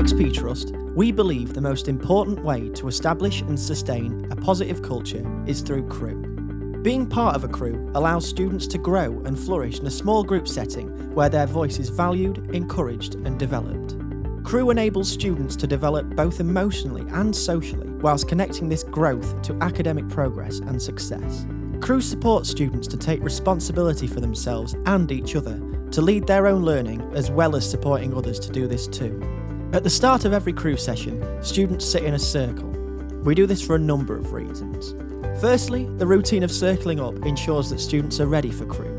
XP Trust, we believe the most important way to establish and sustain a positive culture is through crew. Being part of a crew allows students to grow and flourish in a small group setting where their voice is valued, encouraged and developed. Crew enables students to develop both emotionally and socially whilst connecting this growth to academic progress and success. Crew supports students to take responsibility for themselves and each other, to lead their own learning as well as supporting others to do this too. At the start of every crew session, students sit in a circle. We do this for a number of reasons. Firstly, the routine of circling up ensures that students are ready for crew.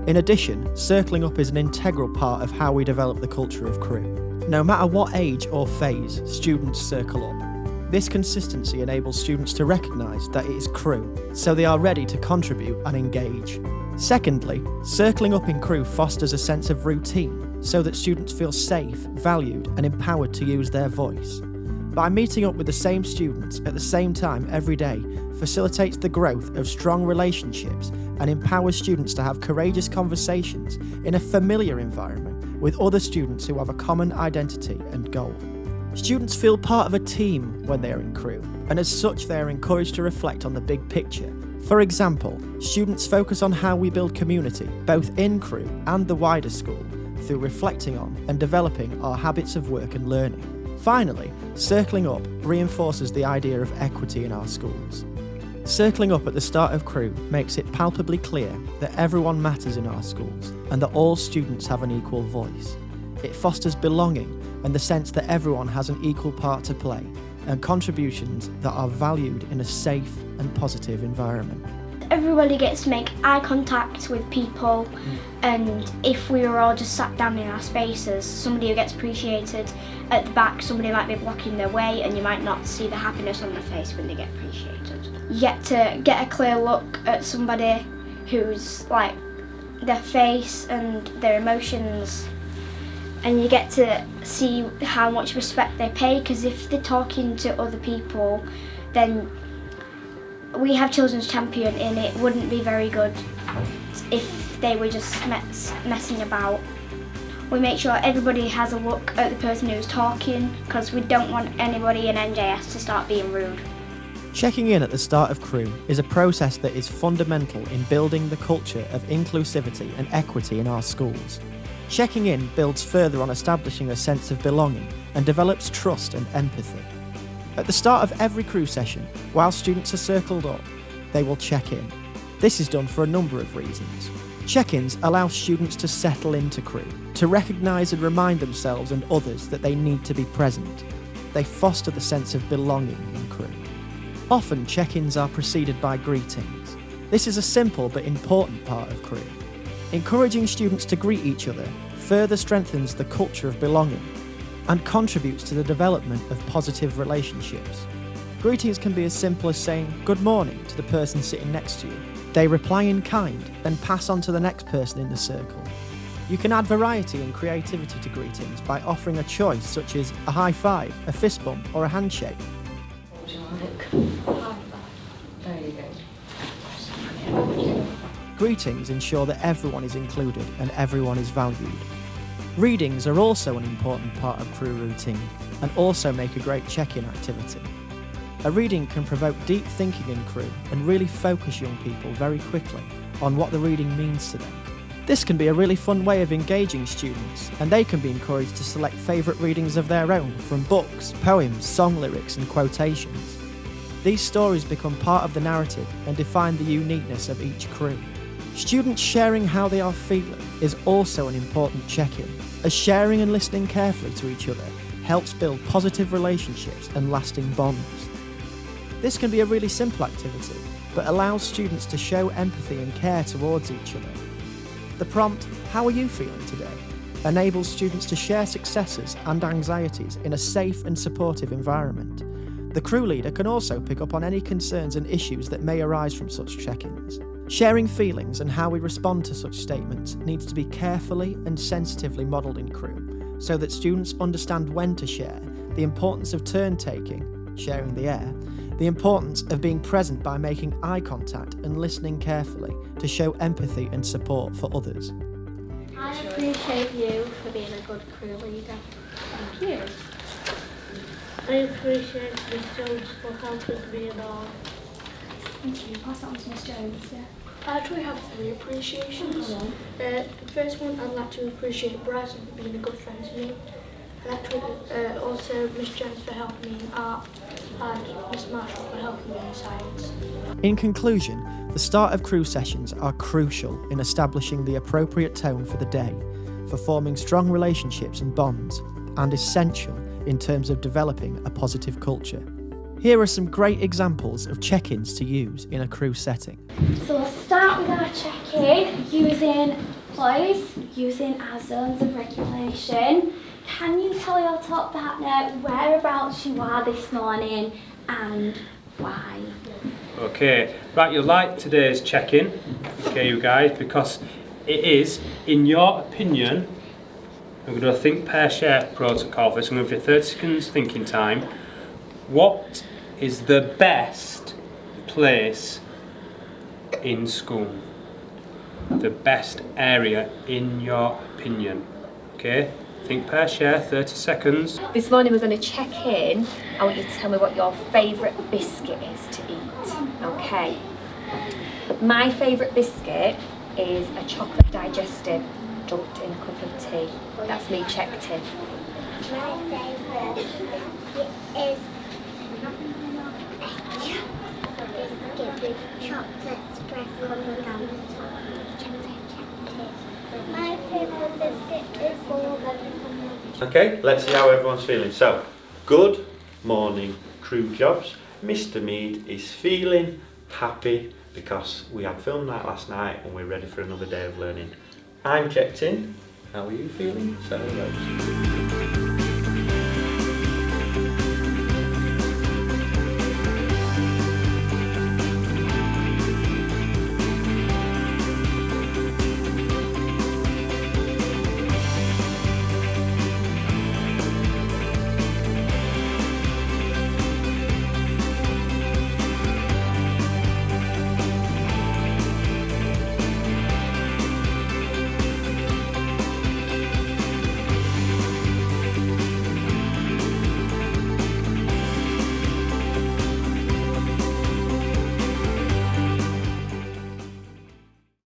In addition, circling up is an integral part of how we develop the culture of crew. No matter what age or phase, students circle up. This consistency enables students to recognise that it is crew, so they are ready to contribute and engage. Secondly, circling up in crew fosters a sense of routine, so that students feel safe, valued and empowered to use their voice. By meeting up with the same students at the same time every day facilitates the growth of strong relationships and empowers students to have courageous conversations in a familiar environment with other students who have a common identity and goal. Students feel part of a team when they are in crew, and as such they are encouraged to reflect on the big picture. For example, students focus on how we build community, both in crew and the wider school, through reflecting on and developing our habits of work and learning. Finally, circling up reinforces the idea of equity in our schools. Circling up at the start of crew makes it palpably clear that everyone matters in our schools and that all students have an equal voice. It fosters belonging and the sense that everyone has an equal part to play and contributions that are valued in a safe and positive environment. Everybody gets to make eye contact with people, and if we were all just sat down in our spaces, somebody who gets appreciated at the back, somebody might be blocking their way and you might not see the happiness on their face when they get appreciated. You get to get a clear look at somebody who's like their face and their emotions, and you get to see how much respect they pay, because if they're talking to other people, then we have Children's Champion and it wouldn't be very good if they were just messing about. We make sure everybody has a look at the person who's talking, because we don't want anybody in NJS to start being rude. Checking in at the start of crew is a process that is fundamental in building the culture of inclusivity and equity in our schools. Checking in builds further on establishing a sense of belonging and develops trust and empathy. At the start of every crew session, while students are circled up, they will check in. This is done for a number of reasons. Check-ins allow students to settle into crew, to recognise and remind themselves and others that they need to be present. They foster the sense of belonging in crew. Often check-ins are preceded by greetings. This is a simple but important part of crew. Encouraging students to greet each other further strengthens the culture of belonging and contributes to the development of positive relationships. Greetings can be as simple as saying good morning to the person sitting next to you. They reply in kind, then pass on to the next person in the circle. You can add variety and creativity to greetings by offering a choice such as a high five, a fist bump or a handshake. What do you like? There you go. Greetings ensure that everyone is included and everyone is valued. Readings are also an important part of crew routine and also make a great check-in activity. A reading can provoke deep thinking in crew and really focus young people very quickly on what the reading means to them. This can be a really fun way of engaging students, and they can be encouraged to select favourite readings of their own from books, poems, song lyrics and quotations. These stories become part of the narrative and define the uniqueness of each crew. Students sharing how they are feeling is also an important check-in, as sharing and listening carefully to each other helps build positive relationships and lasting bonds. This can be a really simple activity, but allows students to show empathy and care towards each other. The prompt, "How are you feeling today?" enables students to share successes and anxieties in a safe and supportive environment. The crew leader can also pick up on any concerns and issues that may arise from such check-ins. Sharing feelings and how we respond to such statements needs to be carefully and sensitively modelled in crew, so that students understand when to share, the importance of turn-taking, sharing the air, the importance of being present by making eye contact and listening carefully to show empathy and support for others. I appreciate you for being a good crew leader. Thank you. I appreciate Miss Jones for helping me and all. Thank you. Pass that on to Miss Jones. Yeah. I actually have 3 appreciations. The first one, I'd like to appreciate Bryson for being a good friend to me. I'd like to also Miss Jones for helping me in art and Miss Marshall for helping me in science. In conclusion, the start of crew sessions are crucial in establishing the appropriate tone for the day, for forming strong relationships and bonds, and essential in terms of developing a positive culture. Here are some great examples of check-ins to use in a crew setting. So we'll start with our check-in using our zones of regulation. Can you tell your top partner whereabouts you are this morning and why? Okay, right, you'll like today's check-in, okay you guys, because it is, in your opinion, I'm going to do a think, pair, share protocol for this. I'm going to give you 30 seconds thinking time. What is the best place in school? The best area in your opinion. Okay? Think, pair, share, 30 seconds. This morning we're going to check in. I want you to tell me what your favourite biscuit is to eat. Okay. My favourite biscuit is a chocolate digestive dunked in a cup of tea. That's me checked in. My favourite is biscuit with chocolate sprinkled on the top. My favourite biscuit is bourbon. Okay, let's see how everyone's feeling. So, good morning, crew jobs. Mr. Mead is feeling happy because we had film night last night and we're ready for another day of learning. I'm checked in. How are you feeling? Sarah Rose?